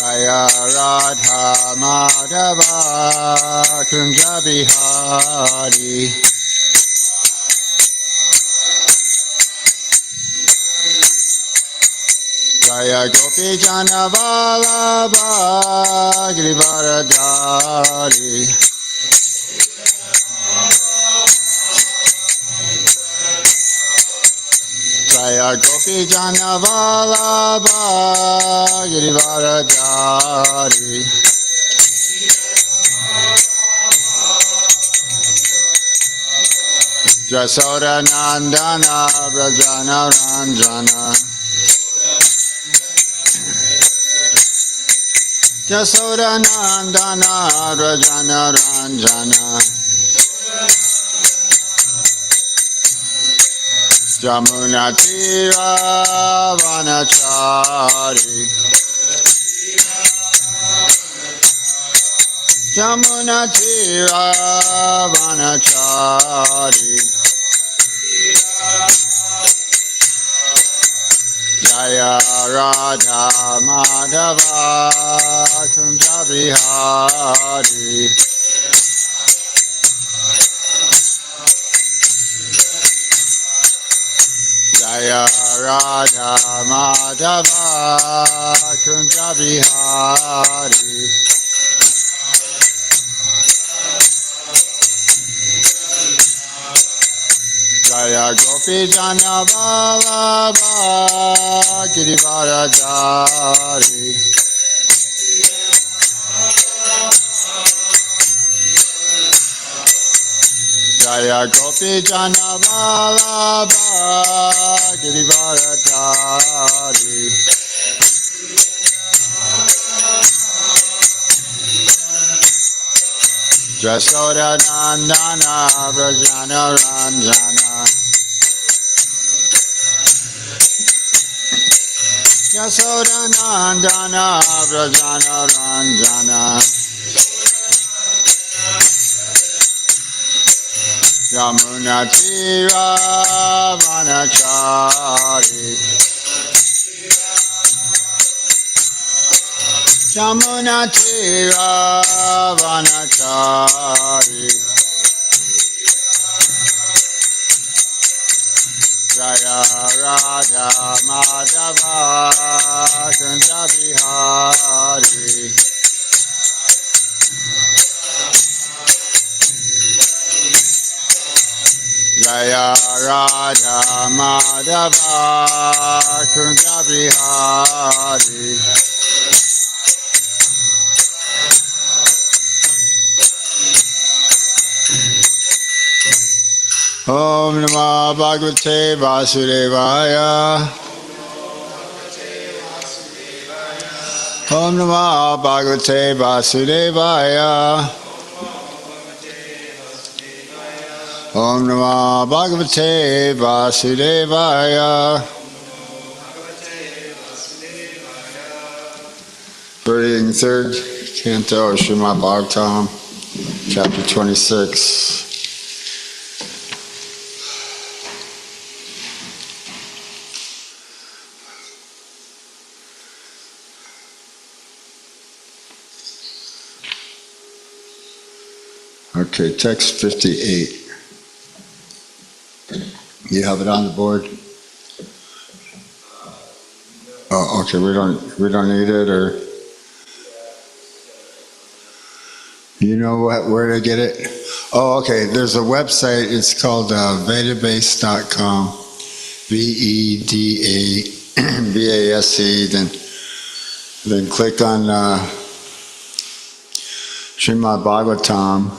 Jaya Radha Madhava Kunja Bihari. Jaya Gopi Jana Vallabha Girivaradari. Jaya Gopi Jana Vallabha Girivaradari. Jasoda Nandana Vrajana Ranjana. Jasoda Nandana Vrajana Ranjana. Jamuna Tira Vanachari. Jamuna Tira Vanachari. Jaya Radha Madhava Kunja Bihari. Jaya Radha Madhava Kunja Bihari. Jaya Gopi Jana Vallabha Girivaradari. Jaya Gopi Jana Vallabha Girivaradari. Jasoda Nandana Vrajana Ranjana. Jasoda Nandana Vrajana Ranjana. Yamuna Tira Vanachari. Yamuna Tira Vanachari. Jaya Radha Madhava Kunja Bihari. Jaya Radha Madhava Kunja Bihari. Om Namah Bhagavate Vasudevaya. Om Namah Bhagavate Vasudevaya. Om Namah Bhagavate Vasudevaya. Reading third canto of Srimad Bhagavatam, chapter 26. Okay, text 58. You have it on the board? Oh, okay. We don't need it, or you know where to get it? Oh, okay. There's a website. It's called Vedabase.com. VEDABASE. Then click on Srimad Bhagavatam.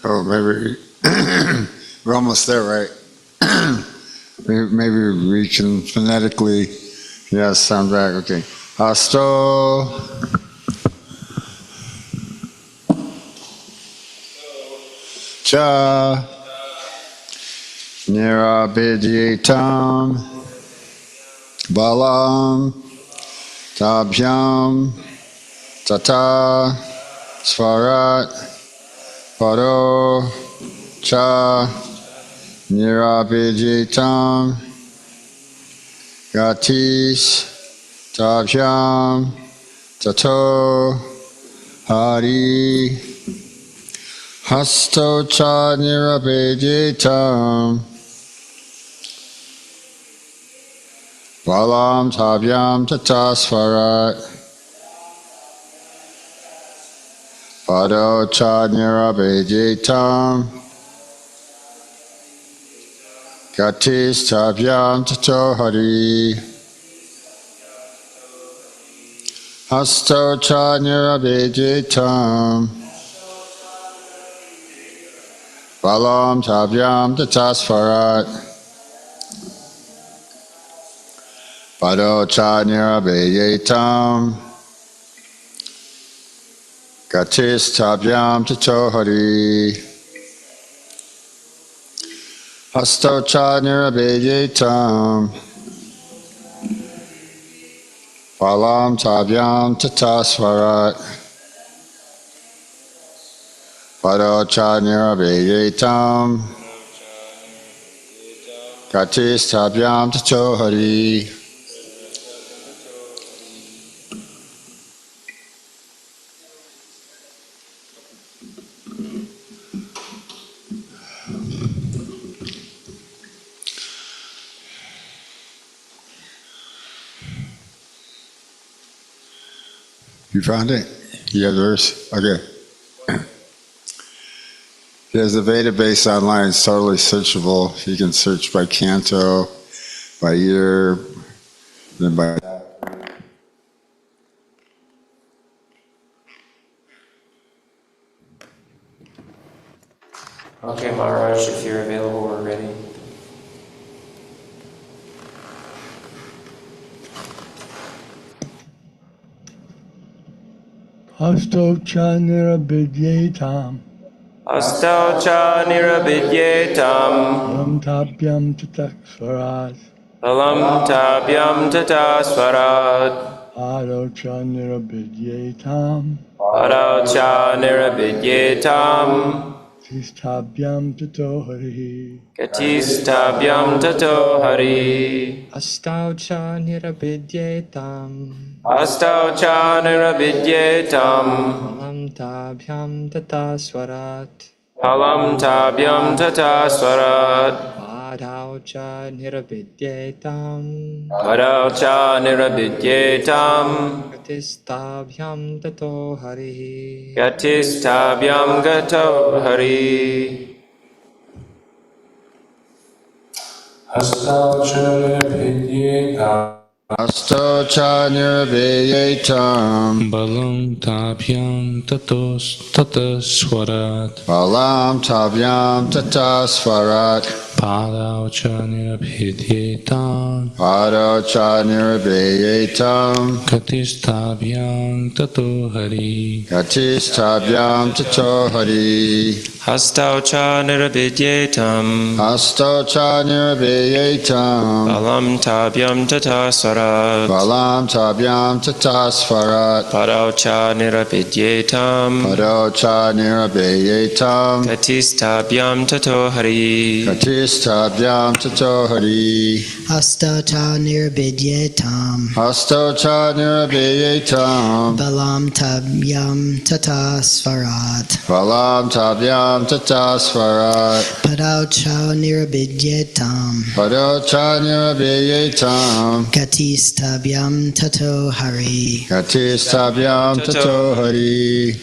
Oh, maybe we're almost there, right? Maybe we can phonetically, yes, sound back, okay. Asto cha nirabidyitam balam tabhyam tata svarat paro cha nirabidyitam gatis tabhyam tato hari hasto cha nirabidyitam balam tabhyam tata svarat pado cha nirabidyitam gatis tabhyam tato hari hasto cha nirabidyitam balam tabhyam tata svarat pado cha nirabidyitam gatis tabhyam tato hari hasto cha nirabidyitam balam tabhyam tata svarat pado cha nirabidyitam gatis tabhyam tato hari. You found it? You have the verse? Okay. There's a database online. It's totally searchable. You can search by canto, by year, then by... Okay, Maharaj, if you're available, we're ready. Hasto cha nirabidyetam Astau cha nirabidyetam Alam tabhyam tatasvarat Alam tabhyam tata svarat Ado cha nirabidyetam Adau cha nirabidyetam Tistabhyam tato hari Gatis tabhyam tato hari Astau cha nirabidyetam Astau cha nirabidyetam Alam tabhyam tata swarat Alam tabhyam tata svarat Adau cha nirabidyetam Adau cha nirabidyetam Gatistabhyam tato hari Gatis tabhyam gato hari Hasto cha nirabidyetam balam tabhyam tata svarat balam tabhyam tata svarat padau cha nirabidyetam pado cha nirabidyetam gatis tabhyam tato hari gatis tabhyam tato hari Hastau cha nirabidyetam hasto cha nirabidyetam Balam tabhyam tata svarat balam tabhyam tata svarat Padau cha nirabidyetam pado cha nirabidyetam Gatis tabhyam tato hari gatis tabhyam tato hari Hasto cha nirabidyetam hasto cha nirabidyetam Balam tabhyam tata svarat balam tabhyam tata svarat Padau cha nirabidyetam pado cha nirabidyetam Gatis tabhyam tato hari gatis tabhyam tato hari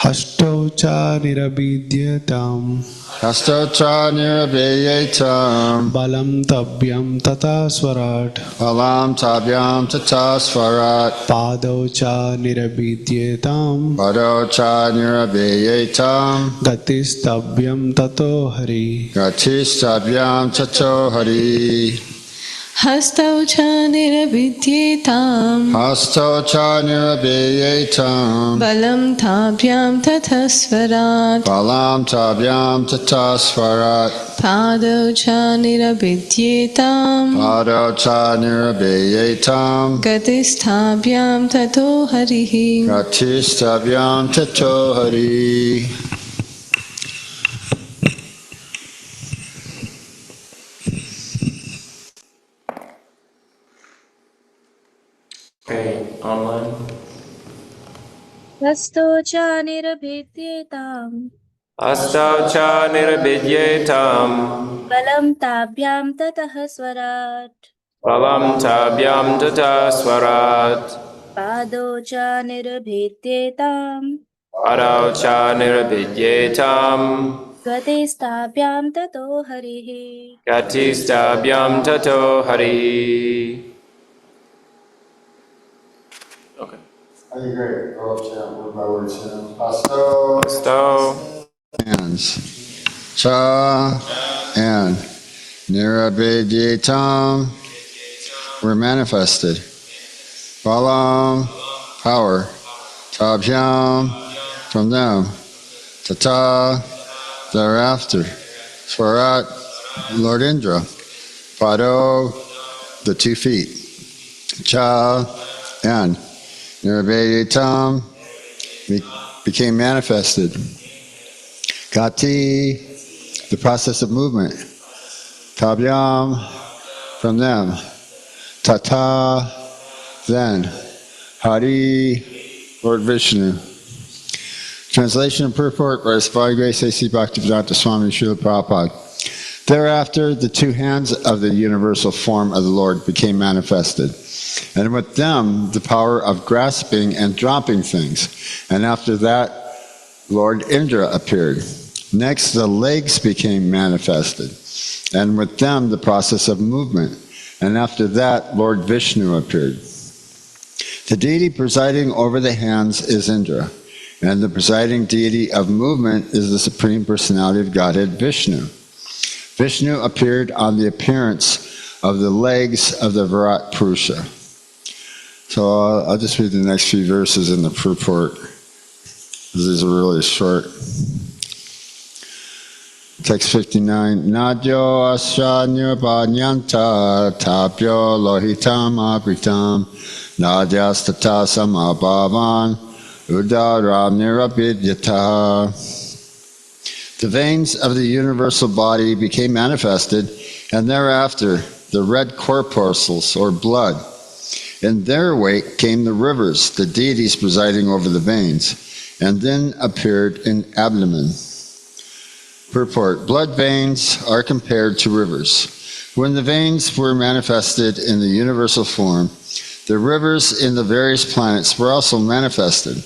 Hasto cha nirabidyatam Hasto cha nirabeyetam. Balam tabhyam tata swarat. Balam tabyam tata swarat. Padau cha nirabidyetam. Pado cha nirabeyetam. Gatis tabhyam tato hari. Gatis tabyam tato hari. Hastau cha niravidyetam. Hasto cha nirabeyetam. Balam tabhyam tatasvarat. Balam tabyam tata swarat. Padau cha niravidyetam. Pado cha nirabeyetam. Gatistabhyam tato harihi. Gatis tabyam tato hari. Okay, online. Hasto cha nirabhidyetam. Astau cha nirabidyetam. Balam tabhyam tatah swarat. Balam tabyam tata swarat. Pado cha nirabhidyetam. Padau cha nirabidyetam. Gatistabhyam tato harihi. Gatistabhyam tato hari. Okay. Great. Oh, chant word by word chant. Hasto. Astau. Hands. Cha and Nirabidyetam were manifested. Balam, power. Tabhyam, from them. Tata, thereafter. Swarat, Lord Indra. Pado, the 2 feet. Cha and Nirabidyetam became manifested. Gati, the process of movement. Tabyam, from them. Tata, then. Hari, Lord Vishnu. Translation and purport by His Divine Grace A.C. Bhaktivedanta Swami Srila Prabhupada. Thereafter, the 2 hands of the universal form of the Lord became manifested, and with them the power of grasping and dropping things. And after that, Lord Indra appeared. Next, the legs became manifested, and with them the process of movement. And after that, Lord Vishnu appeared. The deity presiding over the hands is Indra, and the presiding deity of movement is the Supreme Personality of Godhead, Vishnu. Vishnu appeared on the appearance of the legs of the Virat Purusha. So I'll just read the next few verses in the purport. These are really short. Text 59. Nadyo asya banyanta tapyo lohitam abritam nadyastata samabhavan udaram nirabidyata. The veins of the universal body became manifested, and thereafter the red corpuscles, or blood. In their wake came the rivers, the deities presiding over the veins, and then appeared in abdomen. Purport. Blood veins are compared to rivers. When the veins were manifested in the universal form, the rivers in the various planets were also manifested.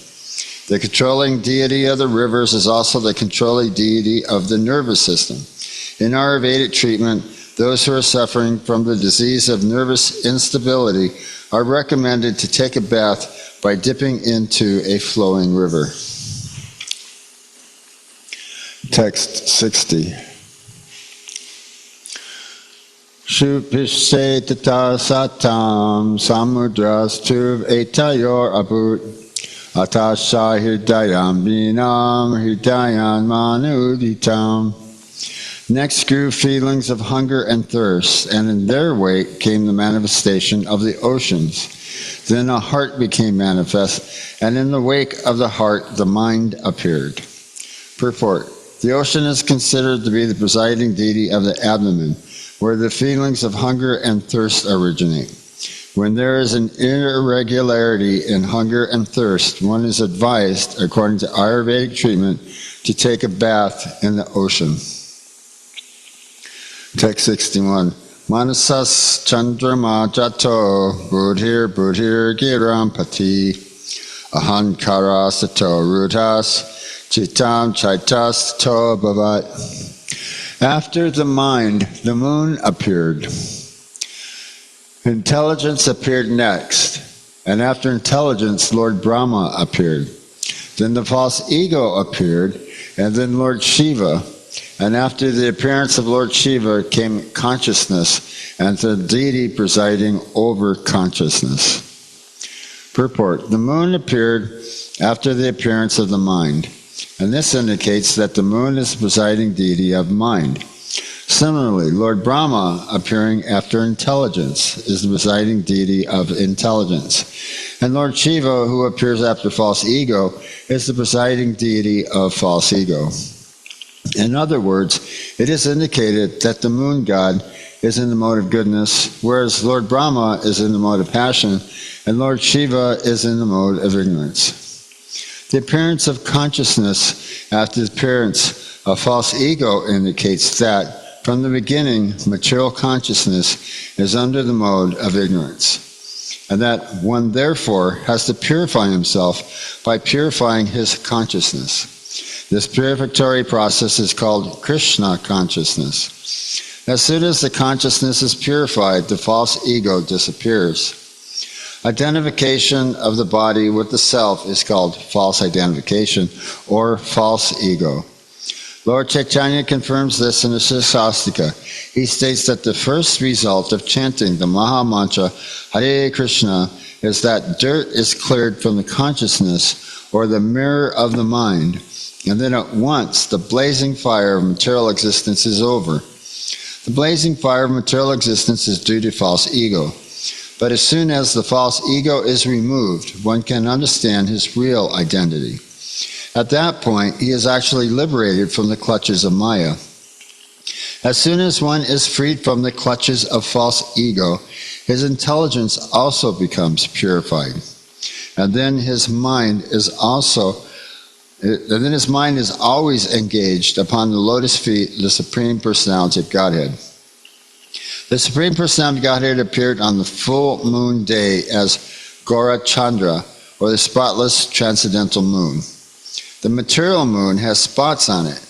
The controlling deity of the rivers is also the controlling deity of the nervous system. In Ayurvedic treatment, those who are suffering from the disease of nervous instability are recommended to take a bath by dipping into a flowing river. Text 60. Shupishte tata satam samudras tuv etayor abut atasha hridayam vinam hridayan manuditam. Next grew feelings of hunger and thirst, and in their wake came the manifestation of the oceans. Then a heart became manifest, and in the wake of the heart the mind appeared. Purport. The ocean is considered to be the presiding deity of the abdomen, where the feelings of hunger and thirst originate. When there is an irregularity in hunger and thirst, one is advised, according to Ayurvedic treatment, to take a bath in the ocean. Text 61. Manasas chandrama jato budhir giram pati ahankara sato rudhas chitam chaitas to bhavat. After the mind, the moon appeared. Intelligence appeared next. And after intelligence, Lord Brahma appeared. Then the false ego appeared, and then Lord Shiva. And after the appearance of Lord Shiva came consciousness, and the deity presiding over consciousness. Purport. The moon appeared after the appearance of the mind, and this indicates that the moon is the presiding deity of mind. Similarly, Lord Brahma, appearing after intelligence, is the presiding deity of intelligence. And Lord Shiva, who appears after false ego, is the presiding deity of false ego. In other words, it is indicated that the moon god is in the mode of goodness, whereas Lord Brahma is in the mode of passion, and Lord Shiva is in the mode of ignorance. The appearance of consciousness after the appearance of false ego indicates that, from the beginning, material consciousness is under the mode of ignorance, and that one therefore has to purify himself by purifying his consciousness. This purificatory process is called Krishna consciousness. As soon as the consciousness is purified, the false ego disappears. Identification of the body with the self is called false identification or false ego. Lord Chaitanya confirms this in the Shastastika. He states that the first result of chanting the Maha Mantra Hare Krishna is that dirt is cleared from the consciousness or the mirror of the mind, and then at once the blazing fire of material existence is over. The blazing fire of material existence is due to false ego. But as soon as the false ego is removed, one can understand his real identity. At that point, he is actually liberated from the clutches of Maya. As soon as one is freed from the clutches of false ego, his intelligence also becomes purified. And then his mind is always engaged upon the lotus feet of the Supreme Personality of Godhead. The Supreme Personality of Godhead appeared on the full moon day as Gaura Chandra, or the spotless transcendental moon. The material moon has spots on it,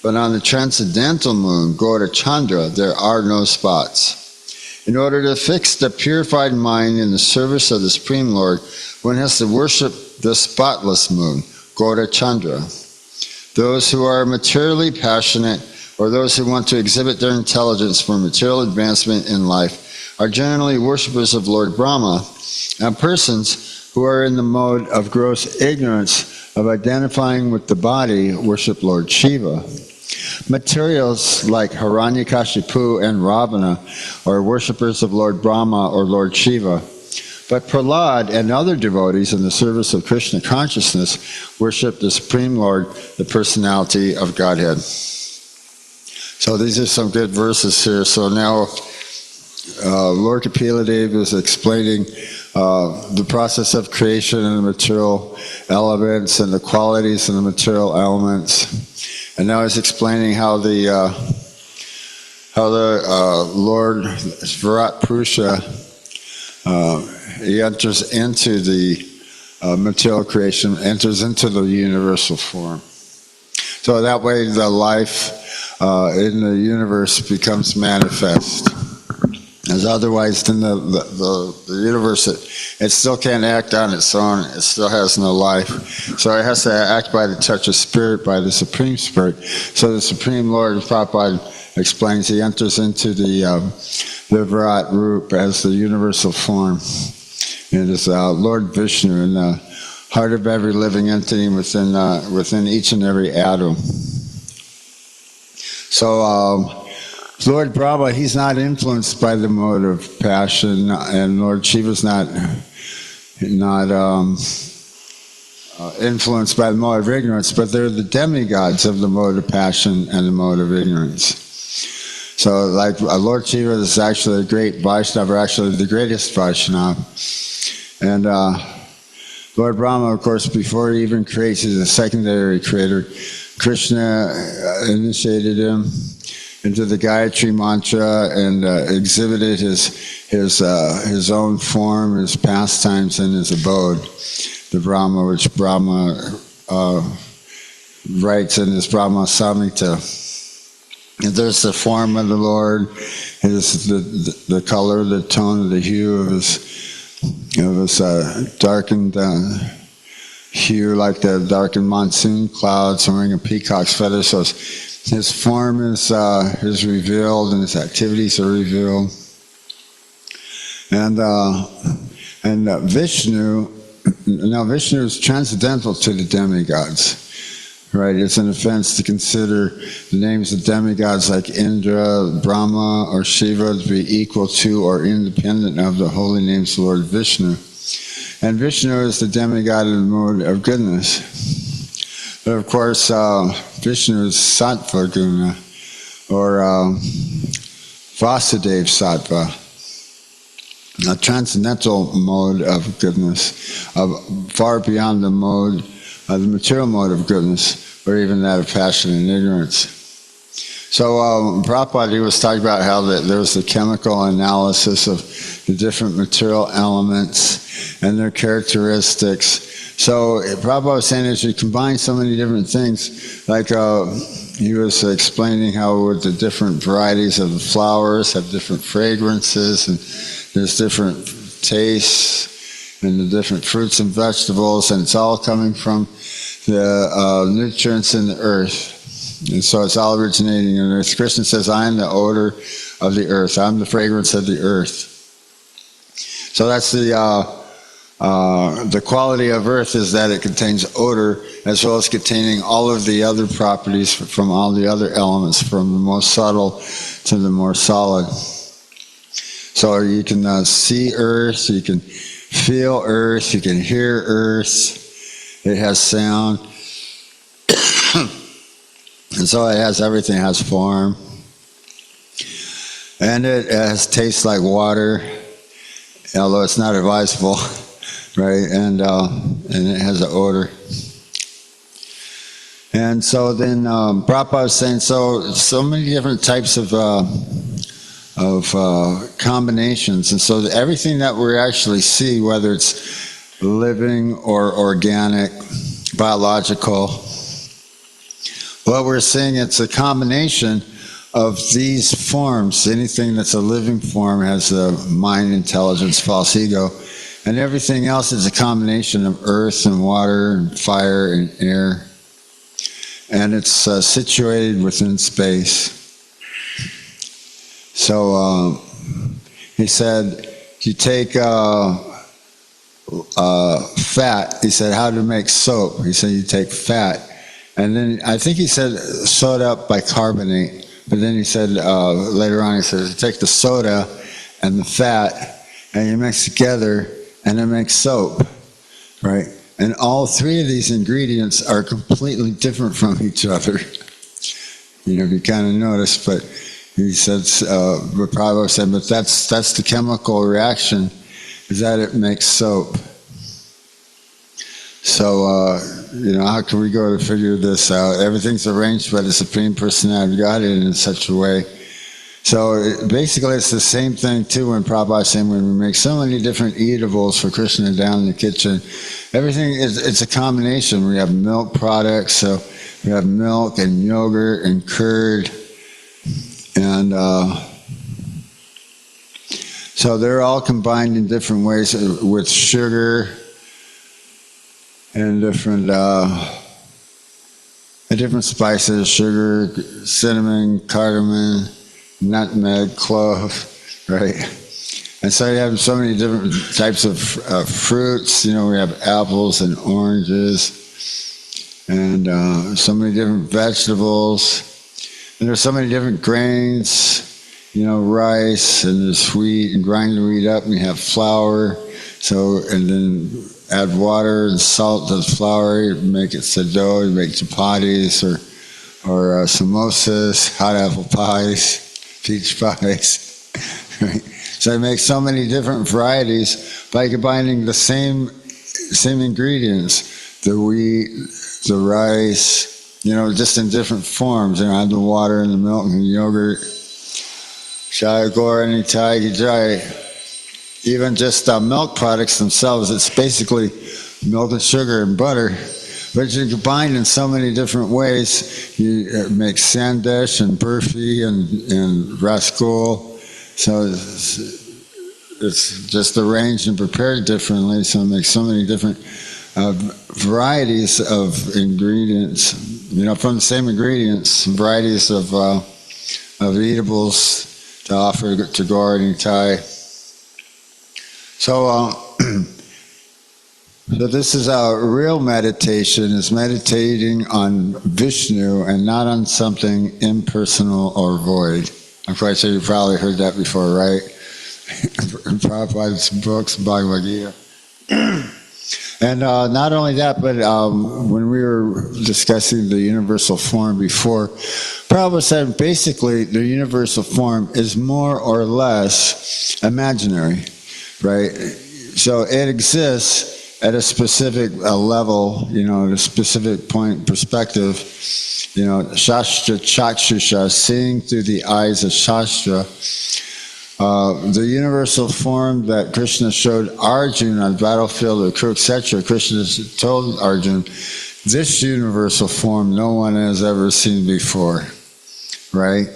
but on the transcendental moon, Gaura Chandra, there are no spots. In order to fix the purified mind in the service of the Supreme Lord, one has to worship the spotless moon, Gaura Chandra. Those who are materially passionate, or those who want to exhibit their intelligence for material advancement in life, are generally worshippers of Lord Brahma, and persons who are in the mode of gross ignorance of identifying with the body worship Lord Shiva. Materials like Hiranyakashipu and Ravana are worshippers of Lord Brahma or Lord Shiva. But Prahlad and other devotees in the service of Krishna consciousness worship the Supreme Lord, the Personality of Godhead. So these are some good verses here. So now Lord Kapila Dev is explaining the process of creation and the material elements and the qualities of the material elements. And now he's explaining how the Lord Virat Purusha, he enters into the material creation, enters into the universal form. So that way the life in the universe becomes manifest. As otherwise, then the universe, it still can't act on its own. It still has no life. So it has to act by the touch of spirit, by the Supreme Spirit. So the Supreme Lord, Prabhupada explains, he enters into the Virat Rup as the universal form. It is Lord Vishnu in the heart of every living entity within each and every atom. So Lord Brahma, he's not influenced by the mode of passion, and Lord Shiva's not influenced by the mode of ignorance, but they're the demigods of the mode of passion and the mode of ignorance. So like Lord Shiva is actually a great Vaishnava, actually the greatest Vaishnava. And Lord Brahma, of course, before he even creates, he's a secondary creator. Krishna initiated him into the Gayatri mantra and exhibited his own form, his pastimes, and his abode, the Brahma, which Brahma writes in his Brahma Samhita. And there's the form of the Lord, the color, the tone of the hue of his darkened hue, like the darkened monsoon clouds wearing a peacock's feather. So his form is revealed, and his activities are revealed. And Vishnu, now Vishnu is transcendental to the demigods. Right, it's an offense to consider the names of demigods like Indra, Brahma, or Shiva to be equal to or independent of the holy names of the Lord Vishnu. And Vishnu is the demigod of the mode of goodness. But of course, Vishnu is Sattva Guna, or Vasudeva Sattva, a transcendental mode of goodness, far beyond the mode, the material mode of goodness, or even that of passion and ignorance. So Prabhupada, he was talking about how there was the chemical analysis of the different material elements and their characteristics. So Prabhupada was saying, as you combine so many different things, like he was explaining how the different varieties of the flowers have different fragrances, and there's different tastes, and the different fruits and vegetables, and it's all coming from the nutrients in the earth. And so it's all originating in the earth. Krishna says, I am the odor of the earth. I'm the fragrance of the earth. So that's the quality of earth, is that it contains odor, as well as containing all of the other properties from all the other elements, from the most subtle to the more solid. So you can see earth, you can feel earth, you can hear earth. It has sound. And so it has everything. It has form. And it has taste like water, although it's not advisable, right? And it has an odor. And so then Prabhupada was saying, so many different types of combinations. And so everything that we actually see, whether it's living or organic, biological, what we're seeing, it's a combination of these forms. Anything that's a living form has a mind, intelligence, false ego, and everything else is a combination of earth and water and fire and air, and it's situated within space. So he said, you take fat. He said, how to make soap. He said, you take fat. And then I think he said soda up bicarbonate. But then he said, later on, he says, you take the soda and the fat and you mix together and it makes soap, right? And all three of these ingredients are completely different from each other. You know, if you kind of notice, but he said, Prabhu said, but that's the chemical reaction, is that it makes soap. So, how can we go to figure this out? Everything's arranged by the Supreme Personality of Godhead in such a way. So basically it's the same thing too when Prabhupada saying when we make so many different eatables for Krishna down in the kitchen, everything it's a combination. We have milk products, so we have milk and yogurt and curd, and so they're all combined in different ways with sugar and different spices, sugar, cinnamon, cardamom, nutmeg, clove, right? And so you have so many different types of fruits. We have apples and oranges, and so many different vegetables. And there's so many different grains, rice, and there's wheat, and grind the wheat up, and you have flour. So, and then add water and salt to the flour, you make it dough, you make chapatis or samosas, hot apple pies, peach pies, right? So you make so many different varieties by combining the same ingredients, the wheat, the rice, just in different forms. Add the water and the milk and the yogurt, shayagor and itai. Even just milk products themselves, it's basically milk and sugar and butter, but you combine in so many different ways. You make sandesh and burfi and rasgul, so it's just arranged and prepared differently, so it makes so many different varieties of ingredients, from the same ingredients, varieties of eatables to offer to Gaur and Nitai. So this is our real meditation, is meditating on Vishnu and not on something impersonal or void. I'm quite sure you probably heard that before, right? In Prabhupada's books, Bhagavad Gita. And not only that, but when we were discussing the universal form before, Prabhupada said basically the universal form is more or less imaginary, right? So it exists at a specific level, at a specific point perspective, Shastra Chakshusha, seeing through the eyes of Shastra. The universal form that Krishna showed Arjuna on the battlefield of Kurukshetra, Krishna told Arjuna, this universal form no one has ever seen before, right?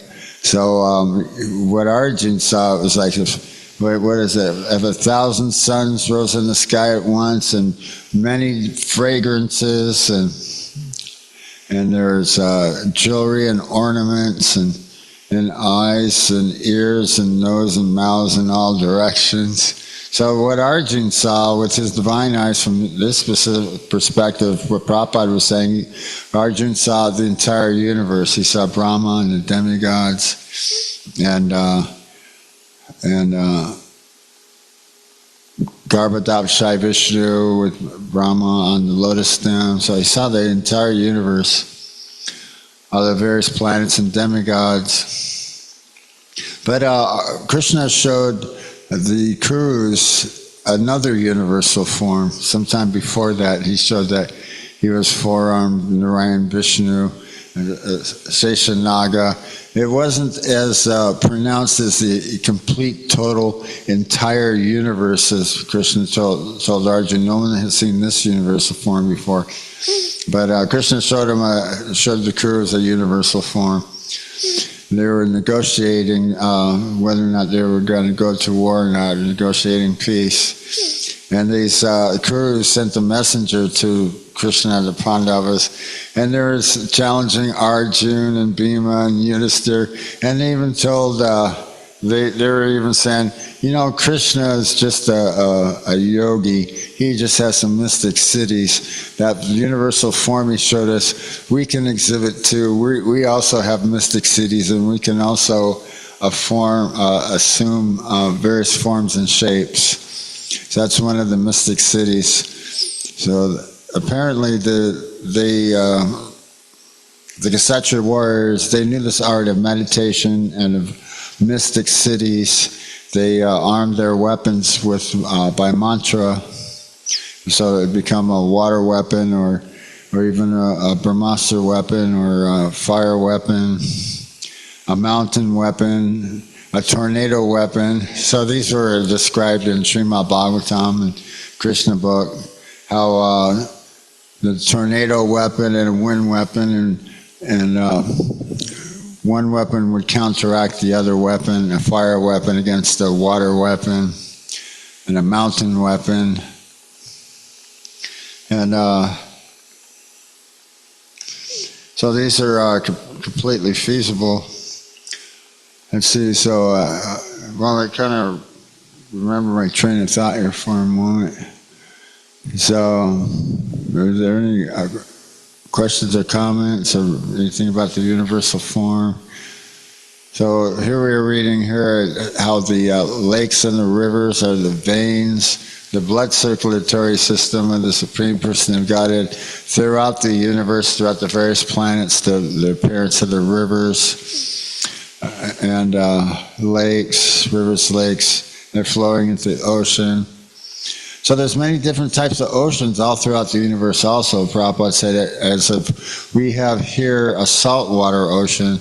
So what Arjuna saw was like, what is it? If 1,000 suns rose in the sky at once, and many fragrances, and there's jewelry and ornaments, and eyes and ears and nose and mouths in all directions. So what Arjuna saw with his divine eyes from this specific perspective, what Prabhupada was saying, Arjuna saw the entire universe. He saw Brahma and the demigods and Garbhodakshai Vishnu with Brahma on the lotus stem. So he saw the entire universe, all the various planets and demigods. But Krishna showed the Kurus another universal form. Sometime before that, he showed that he was four-armed Narayan Vishnu, Sheshanaga. It wasn't as pronounced as the complete, total, entire universe as Krishna told Arjuna. No one has seen this universal form before. But Krishna showed the Kurus a universal form. They were negotiating whether or not they were going to go to war or not, negotiating peace. And these Kurus sent a messenger to Krishna and the Pandavas, and they were challenging Arjuna and Bhima and Yudhisthira, and they even told, they were even saying, Krishna is just a yogi. He just has some mystic cities. That universal form he showed us, we can exhibit too. We also have mystic cities, and we can also assume various forms and shapes. So that's one of the mystic cities. So apparently the Kshatriya warriors, they knew this art of meditation and of mystic cities. They armed their weapons by mantra, so it become a water weapon or even a Brahmastra weapon or a fire weapon, a mountain weapon, a tornado weapon. So these were described in Srimad Bhagavatam and Krishna book, how the tornado weapon and a wind weapon and one weapon would counteract the other weapon, a fire weapon against a water weapon, and a mountain weapon. And so these are completely feasible. Let's see, so, I kind of remember my train of thought here for a moment. So, is there any questions or comments or anything about the universal form? So here we are reading here how the lakes and the rivers are the veins, the blood circulatory system of the Supreme Person of Godhead throughout the universe, throughout the various planets, the appearance of the rivers and lakes, they're flowing into the ocean. So there's many different types of oceans all throughout the universe also. Prabhupada said it as if we have here a saltwater ocean,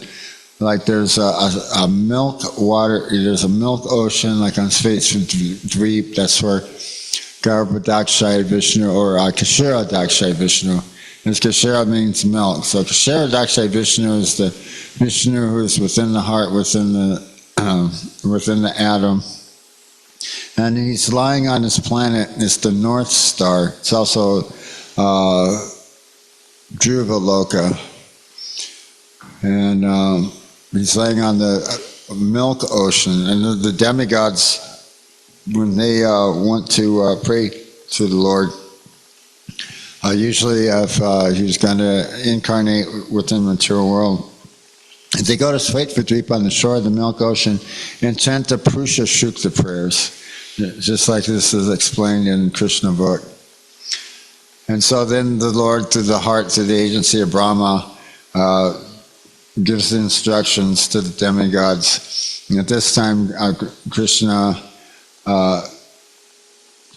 like there's a milk ocean, like on Svetsdweep, that's where Garbhodakshai Vishnu or Kashirodakshai Vishnu And Kshara means milk. So Kshara is actually Vishnu, is the Vishnu who is within the heart, within the atom. And he's lying on this planet. It's the North Star. It's also Dhruva Loka. And he's laying on the milk ocean. And the demigods, when they want to pray to the Lord, usually if he's going to incarnate within the material world, they go to Svetadvipa on the shore of the milk ocean and chant the Purusha Shukta prayers, just like this is explained in Krishna book. And so then the Lord, through the heart, through the agency of Brahma, gives the instructions to the demigods. And at this time, Krishna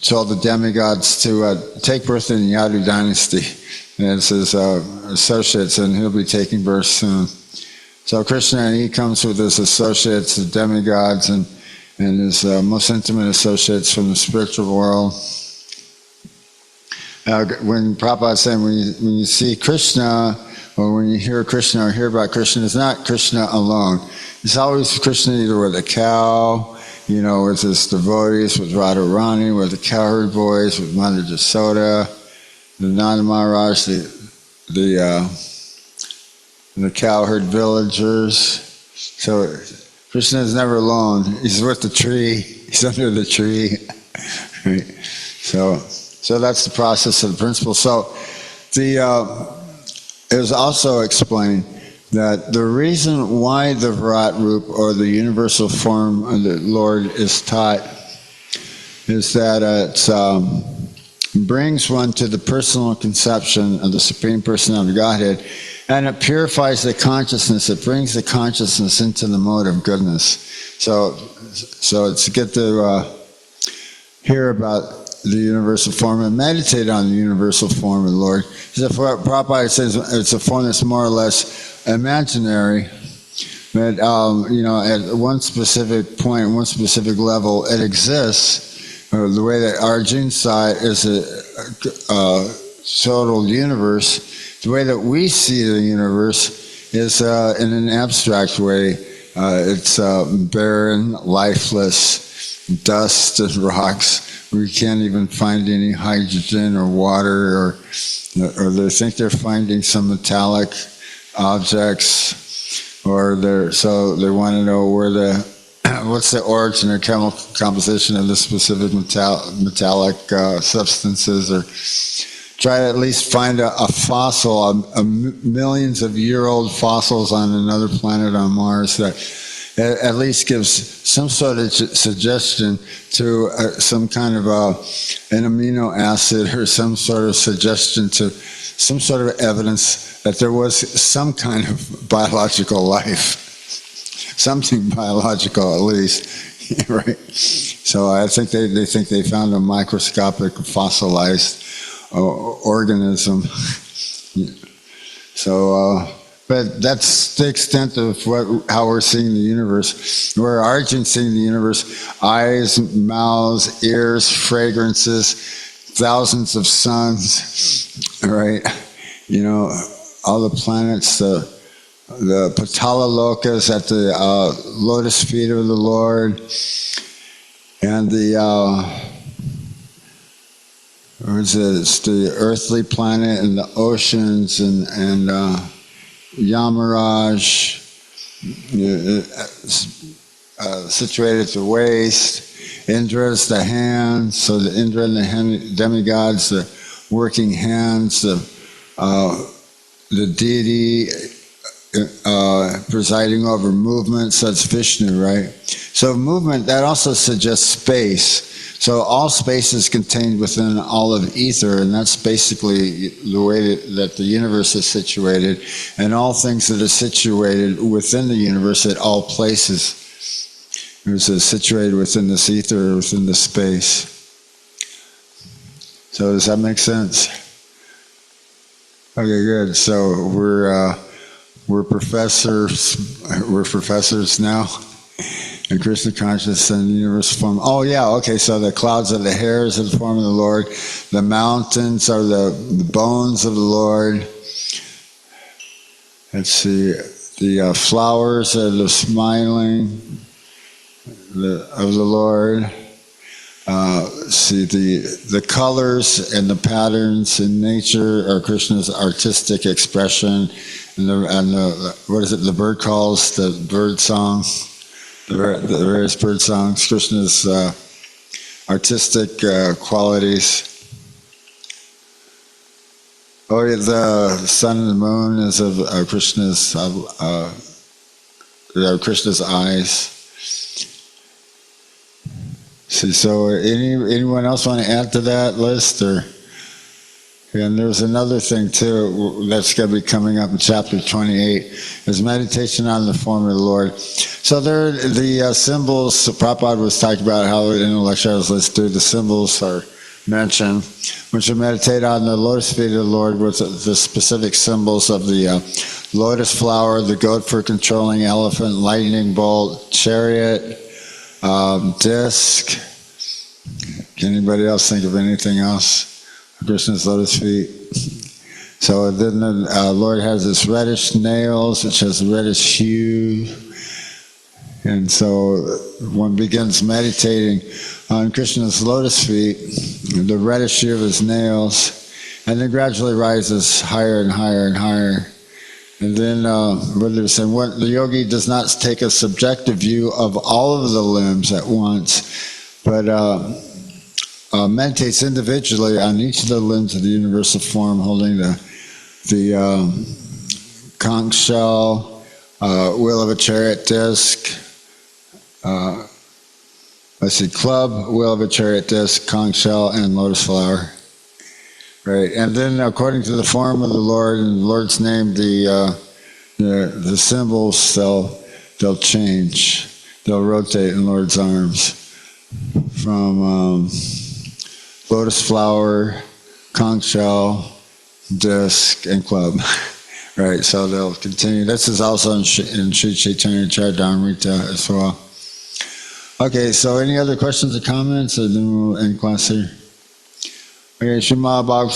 told the demigods to take birth in the Yadu dynasty as his associates, and he'll be taking birth soon. So Krishna, and he comes with his associates, the demigods, and his most intimate associates from the spiritual world. When Prabhupada is saying, when you see Krishna, or when you hear Krishna or hear about Krishna, it's not Krishna alone. It's always Krishna either with a cow, with his devotees, with Radharani, with the cowherd boys, with Mother Jasoda, the Nanda Maharaj, the cowherd villagers. So Krishna is never alone. He's with the tree. He's under the tree. Right? So that's the process of the principle. So it was also explained that the reason why the Virat Rup, or the universal form of the Lord, is taught is that it brings one to the personal conception of the Supreme Personality of Godhead, and it purifies the consciousness. It brings the consciousness into the mode of goodness. So it's get to hear about the universal form and meditate on the universal form of the Lord. Prabhupada says it's a form that's more or less imaginary, but at one specific point, one specific level, it exists. The way that Arjuna saw it is a total universe. The way that we see the universe is in an abstract way. It's barren, lifeless, dust and rocks. We can't even find any hydrogen or water, or they think they're finding some metallic objects, or so they want to know what's the origin or chemical composition of the specific metallic substances, or try to at least find a fossil, millions of year-old fossils on another planet on Mars that at least gives some sort of suggestion to some kind of an amino acid, or some sort of suggestion to some sort of evidence that there was some kind of biological life, something biological at least, right? So I think they think they found a microscopic fossilized organism. So. But that's the extent of how we're seeing the universe. Where Arjun's seeing the universe: eyes, mouths, ears, fragrances, thousands of suns, right? All the planets, the Patala Lokas at the lotus feet of the Lord, and it's the earthly planet and the oceans and Yamaraj, situated at the waist. Indra's the hands, so the Indra and the demigods, the working hands, the deity presiding over movement, so that's Vishnu, right? So movement, that also suggests space. So all space is contained within all of ether, and that's basically the way that the universe is situated, and all things that are situated within the universe at all places is situated within this ether, within the space. So does that make sense? Okay, good. So we're professors now. And Krishna consciousness and universal form. Oh yeah, okay, so the clouds are the hairs of the form of the Lord. The mountains are the bones of the Lord. Let's see, the flowers are the smiling of the Lord. See, the colors and the patterns in nature are Krishna's artistic expression. And the what is it, the bird calls, the bird song. The various bird songs, Krishna's artistic qualities. Oh, yeah, the sun and the moon is of Krishna's Krishna's eyes. See, so anyone else want to add to that list, or? And there's another thing too that's going to be coming up in chapter 28 is meditation on the form of the Lord. So there, the symbols, Prabhupada was talking about how intellectuals let's do the symbols are mentioned. We should meditate on the lotus feet of the Lord with the specific symbols of the lotus flower, the goat for controlling elephant, lightning bolt, chariot, disc. Can anybody else think of anything else? Krishna's lotus feet. So then the Lord has this reddish nails, which has a reddish hue. And so one begins meditating on Krishna's lotus feet, the reddish hue of his nails, and then gradually rises higher and higher and higher. And then what they were saying, the yogi does not take a subjective view of all of the limbs at once, but meditates individually on each of the limbs of the universal form, holding the conch shell, wheel of a chariot disc, club, wheel of a chariot disc, conch shell, and lotus flower. Right, and then according to the form of the Lord and the Lord's name, the symbols they'll change, they'll rotate in Lord's arms from lotus flower, conch shell, disc, and club. Right, so they'll continue. This is also in Sri Chaitanya Charitamrita as well. Okay, so any other questions or comments, or then we'll end class here. Okay, Srimad Bhagavatam.